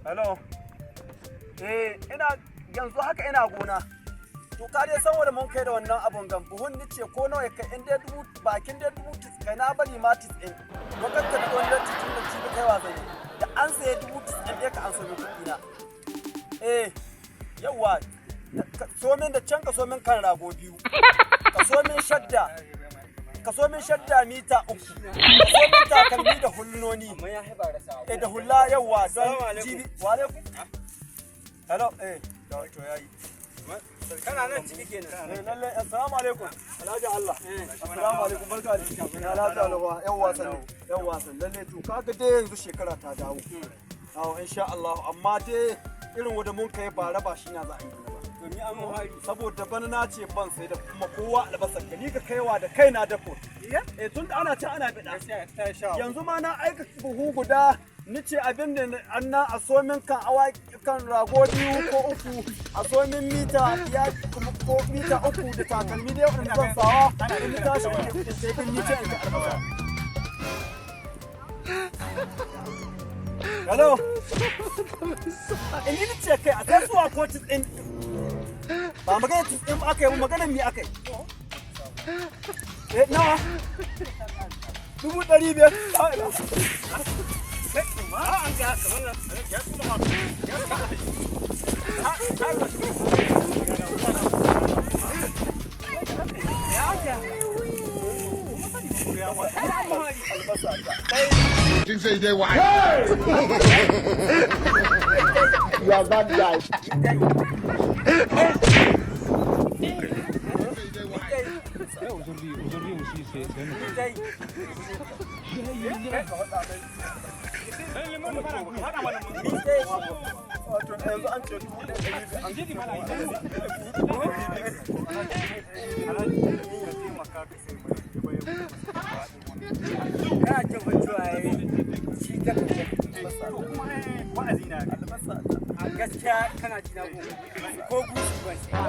Hello. Ina yanzu haka ina gona. To ka dai saboda mun kai da wannan abun gan buhun nice ko nawa ya kai in dai bakin dai kai na bari ma 90. Lokacin da wannan cikin da cibi kai wa zai. Da an saye 90 dai ka an so kuɗi na. Yawa so min da can ka so min kan rago biyu. Ka so min shadda. Ka so min shadda mita 3. Ka so min takalmi da hullunoni. Da hulla yawa don jibi. Wa alaikum. Hello, to yayi. Kana nan ciki kenan. Lalle assalamu alaikum. Alhaji Allah. Assalamu alaikum barka da shi. Alhaji Allah yan wasan lalle to kaga dai yanzu shekara ta dawo. Insha Allah amma dai irin wanda mun kai bara ba shi na za a yi ba. To ni an mu hari saboda bana na ce ban sai da kuma kowa albasar ka ni ka kaiwa da kaina da ko. Tun da ana ci ana bida. Yanzu ma na aika buhu guda nice abin da anna a somin kan kan rago 2 ko 3 a somin mita ya ko mita 3 da takalmi da yau zan sawa in tashi da sai kun nice in albasa. Hello. In yi ce kai a kasuwa ko tsin ba magana tsin aka yi magana mi aka yi. Nawa? 500. You say they white. You are bad guy. gaskiya kana jina ko gusu ban sai